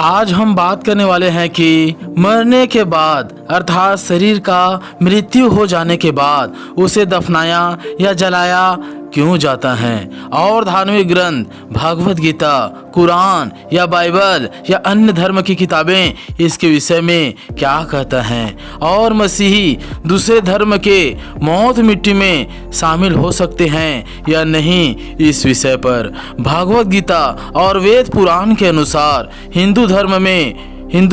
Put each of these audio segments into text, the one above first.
आज हम बात करने वाले हैं कि मरने के बाद अर्थात शरीर का मृत्यु हो जाने के बाद उसे दफनाया या जलाया क्यों जाता है और धार्मिक ग्रंथ भगवत गीता, कुरान या बाइबल या अन्य धर्म की किताबें इसके विषय में क्या कहता है और मसीही दूसरे धर्म के मौत मिट्टी में शामिल हो सकते हैं या नहीं। इस विषय पर भगवत गीता और वेद पुराण के अनुसार हिंदू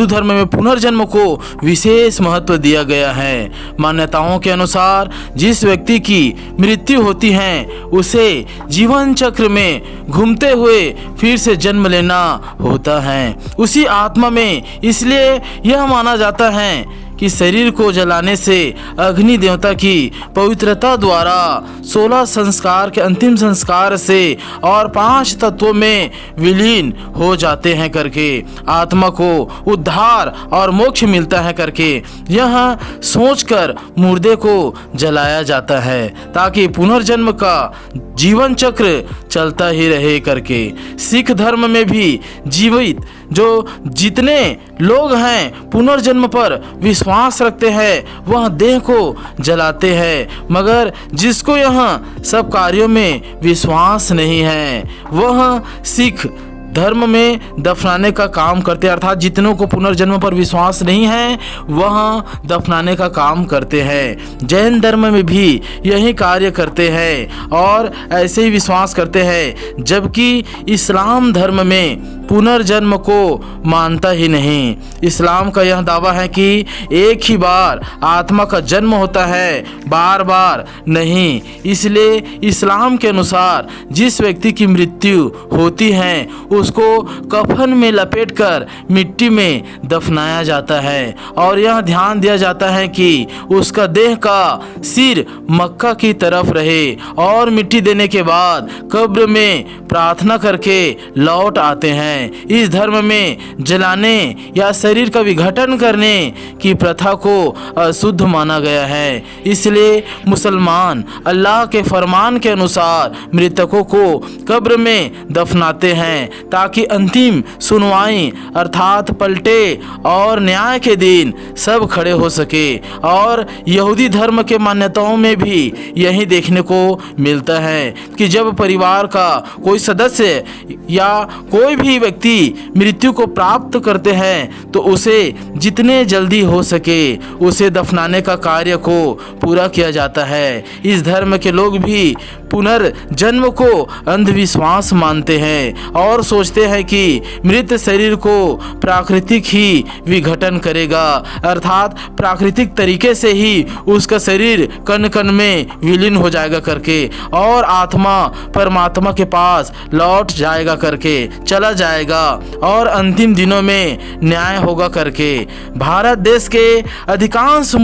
धर्म में पुनर्जन्म को विशेष महत्व दिया गया है। मान्यताओं के अनुसार जिस व्यक्ति की मृत्यु होती है उसे जीवन चक्र में घूमते हुए फिर से जन्म लेना होता है उसी आत्मा में। इसलिए यह माना जाता है कि शरीर को जलाने से अग्नि देवता की पवित्रता द्वारा 16 संस्कार के अंतिम संस्कार से और 5 तत्वों में विलीन हो जाते हैं करके आत्मा को उद्धार और मोक्ष मिलता है करके यह सोचकर मुर्दे को जलाया जाता है ताकि पुनर्जन्म का जीवन चक्र चलता ही रहे करके। सिख धर्म में भी जीवित जितने लोग हैं पुनर्जन्म पर विश्वास रखते हैं वह देह को जलाते हैं, मगर जिसको यहाँ सब कार्यों में विश्वास नहीं है वह सिख धर्म में दफनाने का काम करते हैं। अर्थात जितनों को पुनर्जन्म पर विश्वास नहीं है वह दफनाने का काम करते हैं। जैन धर्म में भी यही कार्य करते हैं और ऐसे ही विश्वास करते हैं, जबकि इस्लाम धर्म में पुनर्जन्म को मानता ही नहीं। इस्लाम का यह दावा है कि एक ही बार आत्मा का जन्म होता है, बार बार नहीं। इसलिए इस्लाम के अनुसार जिस व्यक्ति की मृत्यु होती है उसको कफन में लपेटकर मिट्टी में दफनाया जाता है और यह ध्यान दिया जाता है कि उसका देह का सिर मक्का की तरफ रहे और मिट्टी देने के बाद कब्र में प्रार्थना करके लौट आते हैं। इस धर्म में जलाने या शरीर का विघटन करने की प्रथा को अशुद्ध माना गया है। इसलिए मुसलमान अल्लाह के फरमान के अनुसार मृतकों को कब्र में दफनाते हैं ताकि अंतिम सुनवाई अर्थात पलटे और न्याय के दिन सब खड़े हो सके। और यहूदी धर्म के मान्यताओं में भी यही देखने को मिलता है कि जब परिवार का कोई सदस्य या कोई भी व्यक्ति मृत्यु को प्राप्त करते हैं तो उसे जितने जल्दी हो सके उसे दफनाने का कार्य को पूरा किया जाता है। इस धर्म के लोग भी पुनर्जन्म को अंधविश्वास मानते हैं और सोचते हैं कि मृत शरीर को प्राकृतिक ही विघटन करेगा, अर्थात प्राकृतिक तरीके से ही उसका शरीर कण कण में विलीन हो जाएगा करके और आत्मा परमात्मा के पास लौट जाएगा करके चला जाएगा और अंतिम दिनों में न्याय होगा करके। भारत देश के अधिकांश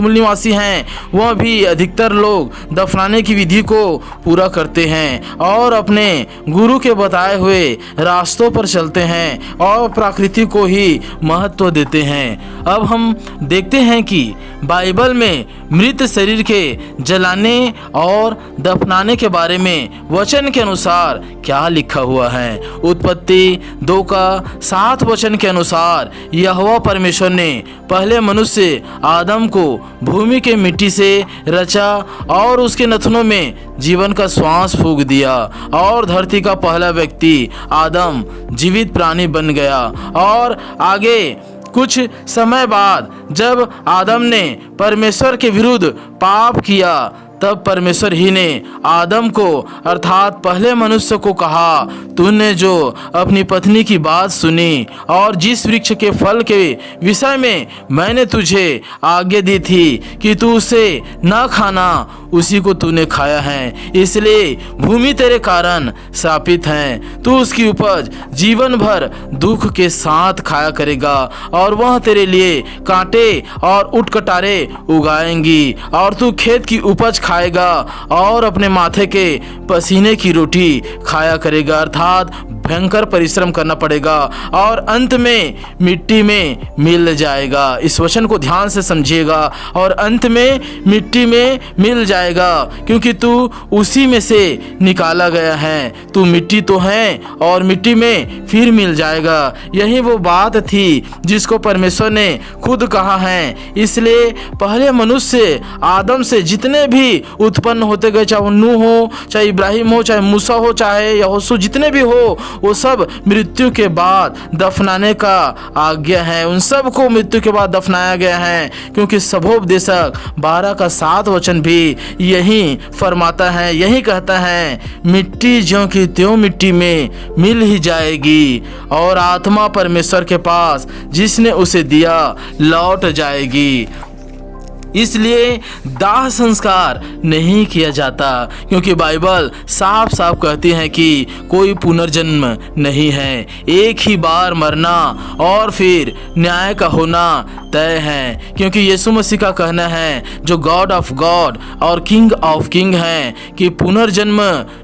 मूल निवासी हैं वह भी अधिकतर लोग दफनाने की विधि को पूरा करते हैं और अपने गुरु के बताए हुए रास्तों पर चलते हैं और प्रकृति को ही महत्व देते हैं। अब हम देखते हैं कि बाइबल में मृत शरीर के जलाने और दफनाने के बारे में वचन के अनुसार क्या लिखा हुआ है। उत्पत्ति 2:7 वचन के अनुसार यहोवा परमेश्वर ने पहले मनुष्य आदम को भूमि के मिट्टी से रचा और उसके नथनों में जीवन का श्वास फूंक दिया और धरती का पहला व्यक्ति आदम जीवित प्राणी बन गया। और आगे कुछ समय बाद जब आदम ने परमेश्वर के विरुद्ध पाप किया तब परमेश्वर ही ने आदम को अर्थात पहले मनुष्य को कहा, तूने जो अपनी पत्नी की बात सुनी और जिस वृक्ष के फल के विषय में मैंने तुझे आज्ञा दी थी कि तू उसे न खाना, उसी को तूने खाया है, इसलिए भूमि तेरे कारण शापित है। तू उसकी उपज जीवन भर दुख के साथ खाया करेगा और वह तेरे लिए कांटे और उटकटारे उगाएंगी और तू खेत की उपज खाएगा और अपने माथे के पसीने की रोटी खाया करेगा, अर्थात भयंकर परिश्रम करना पड़ेगा और अंत में मिट्टी में मिल जाएगा। इस वचन को ध्यान से समझिएगा, और अंत में मिट्टी में मिल जाएगा, क्योंकि तू उसी में से निकाला गया है। तू मिट्टी तो है और मिट्टी में फिर मिल जाएगा। यही वो बात थी जिसको परमेश्वर ने खुद कहा है। इसलिए पहले मनुष्य आदम से जितने भी उत्पन्न होते गए, चाहे वो नूह हो, चाहे इब्राहिम हो, चाहे मूसा हो, चाहे यहोशू, जितने भी हो, वो सब मृत्यु के बाद दफनाने का आज्ञा है। उन सब को मृत्यु के बाद दफनाया गया है, क्योंकि सबोपदेशक 12 का 7 वचन भी यही फरमाता है, यही कहता है, मिट्टी ज्यों की त्यों मिट्टी में मिल ही जाएगी और आत्मा परमेश्वर के पास जिसने उसे दिया लौट जाएगी। इसलिए दाह संस्कार नहीं किया जाता, क्योंकि बाइबल साफ साफ कहती है कि कोई पुनर्जन्म नहीं है। एक ही बार मरना और फिर न्याय का होना तय है, क्योंकि यीशु मसीह का कहना है, जो गॉड ऑफ गॉड और किंग ऑफ किंग है, कि पुनर्जन्म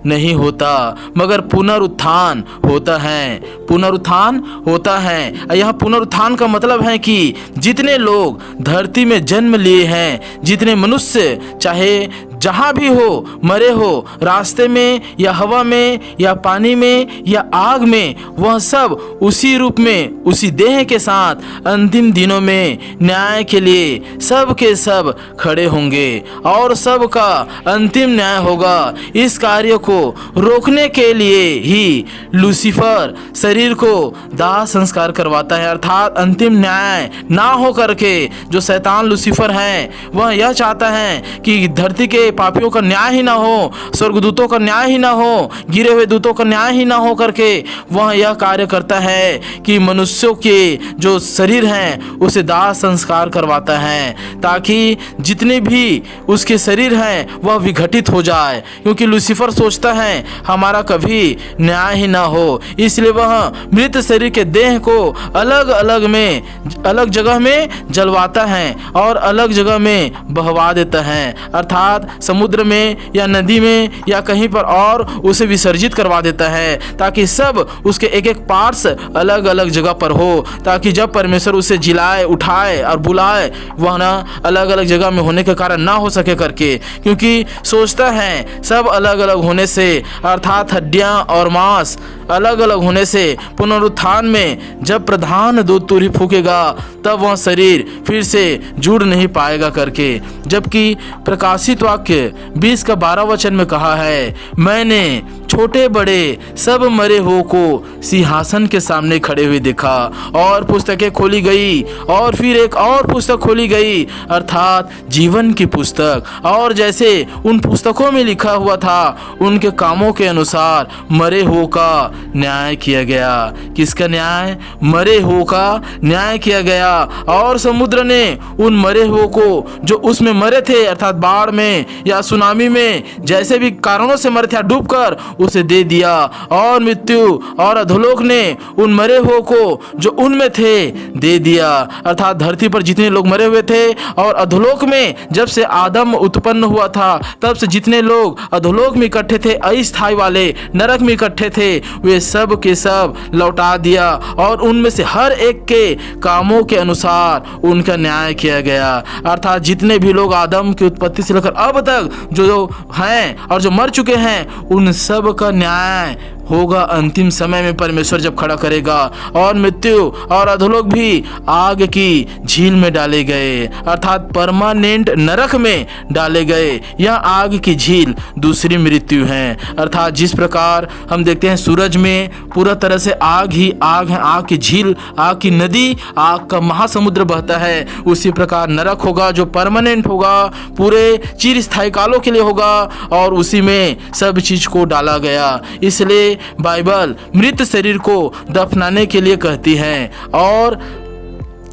नहीं होता मगर पुनरुत्थान होता है। पुनरुत्थान होता है। यह पुनरुत्थान का मतलब है कि जितने लोग धरती में जन्म लिए हैं, जितने मनुष्य चाहे जहाँ भी हो, मरे हो, रास्ते में या हवा में या पानी में या आग में, वह सब उसी रूप में, उसी देह के साथ अंतिम दिनों में न्याय के लिए सब के सब खड़े होंगे और सब का अंतिम न्याय होगा। इस कार्य को रोकने के लिए ही लूसीफर शरीर को दाह संस्कार करवाता है, अर्थात अंतिम न्याय ना हो करके जो शैतान लूसीफर है, वह यह चाहता है कि धरती के पापियों का न्याय ही ना हो, स्वर्गदूतों का न्याय ही ना हो, गिरे हुए दूतों का न्याय ही ना हो करके वह यह कार्य करता है कि मनुष्यों के जो शरीर हैं उसे दाह संस्कार करवाता है, ताकि जितने भी उसके शरीर हैं वह विघटित हो जाए, क्योंकि लूसीफर सोचता है हमारा कभी न्याय ही ना हो। इसलिए वह मृत शरीर के देह को अलग जगह में जलवाता है और अलग जगह में बहवा देता है, अर्थात समुद्र में या नदी में या कहीं पर और उसे विसर्जित करवा देता है, ताकि सब उसके एक एक पार्ट्स अलग अलग जगह पर हो, ताकि जब परमेश्वर उसे जिलाए, उठाए और बुलाए, वह ना अलग अलग जगह में होने के कारण ना हो सके करके, क्योंकि सोचता है सब अलग अलग होने से, अर्थात हड्डियां और मांस अलग अलग होने से पुनरुत्थान में जब प्रधान दूत तुरही फूकेगा तब वह शरीर फिर से जुड़ नहीं पाएगा करके। जबकि प्रकाशित वाक्य 20 का 12 वचन में कहा है, मैंने छोटे बड़े सब मरे हुओं को सिंहासन के सामने खड़े हुए देखा और पुस्तकें खोली गई और फिर एक और पुस्तक खोली गई, अर्थात जीवन की पुस्तक, और जैसे उन पुस्तकों में लिखा हुआ था उनके कामों के अनुसार मरे हुओं का न्याय किया गया। किसका न्याय? मरे हुओं का न्याय किया गया। और समुद्र ने उन मरे हुओं को जो उसमें मरे थे, अर्थात बाढ़ में या सुनामी में, जैसे भी कारणों से मरे थे डूबकर, उसे दे दिया। और मृत्यु और अधोलोक ने उन मरे हुओं को जो उनमें थे दे दिया, अर्थात धरती पर जितने लोग मरे हुए थे और अधोलोक में जब से आदम उत्पन्न हुआ था तब से जितने लोग अधोलोक में इकट्ठे थे, अस्थायी वाले नरक में इकट्ठे थे, वे सब के सब लौटा दिया और उनमें से हर एक के कामों के अनुसार उनका न्याय किया गया। अर्थात जितने भी लोग आदम की उत्पत्ति से लेकर अब तक जो हैं और जो मर चुके हैं, उन सब का न्याय होगा अंतिम समय में परमेश्वर जब खड़ा करेगा। और मृत्यु और अधोलोक भी आग की झील में डाले गए, अर्थात परमानेंट नरक में डाले गए। यह आग की झील दूसरी मृत्यु है, अर्थात जिस प्रकार हम देखते हैं सूरज में पूरा तरह से आग ही आग है, आग की झील, आग की नदी, आग का महासमुद्र बहता है, उसी प्रकार नरक होगा जो परमानेंट होगा, पूरे चिरस्थायी कालों के लिए होगा, और उसी में सब चीज को डाला गया। इसलिए बाइबल मृत शरीर को दफनाने के लिए कहती है, और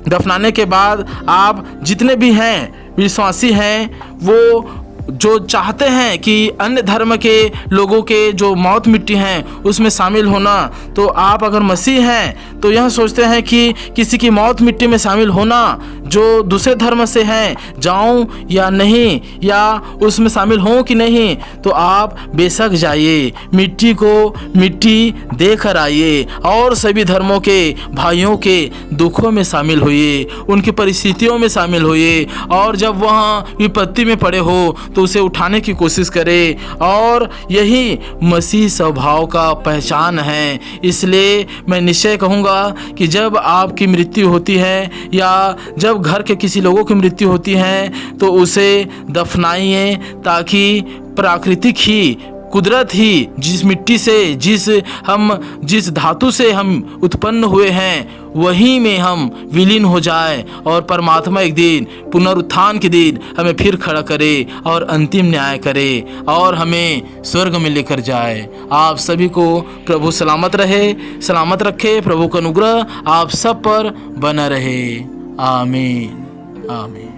दफनाने के बाद आप जितने भी हैं विश्वासी हैं वो जो चाहते हैं कि अन्य धर्म के लोगों के जो मौत मिट्टी हैं उसमें शामिल होना, तो आप अगर मसीह हैं तो यह सोचते हैं कि किसी की मौत मिट्टी में शामिल होना जो दूसरे धर्म से हैं, जाऊं या नहीं, या उसमें शामिल हों कि नहीं, तो आप बेशक जाइए, मिट्टी को मिट्टी देकर आइए और सभी धर्मों के भाइयों के दुखों में शामिल होइए, उनकी परिस्थितियों में शामिल होइए, और जब वहाँ विपत्ति में पड़े हो तो उसे उठाने की कोशिश करें। और यही मसीह स्वभाव का पहचान है। इसलिए मैं निश्चय कहूँगा कि जब आपकी मृत्यु होती है या जब घर के किसी लोगों की मृत्यु होती है तो उसे दफनाइए, ताकि प्राकृतिक ही, कुदरत ही, जिस मिट्टी से, जिस धातु से हम उत्पन्न हुए हैं वहीं में हम विलीन हो जाए, और परमात्मा एक दिन पुनरुत्थान के दिन हमें फिर खड़ा करे और अंतिम न्याय करे और हमें स्वर्ग में लेकर जाए। आप सभी को प्रभु सलामत रखे। प्रभु का अनुग्रह आप सब पर बना रहे। आमीन आमीन।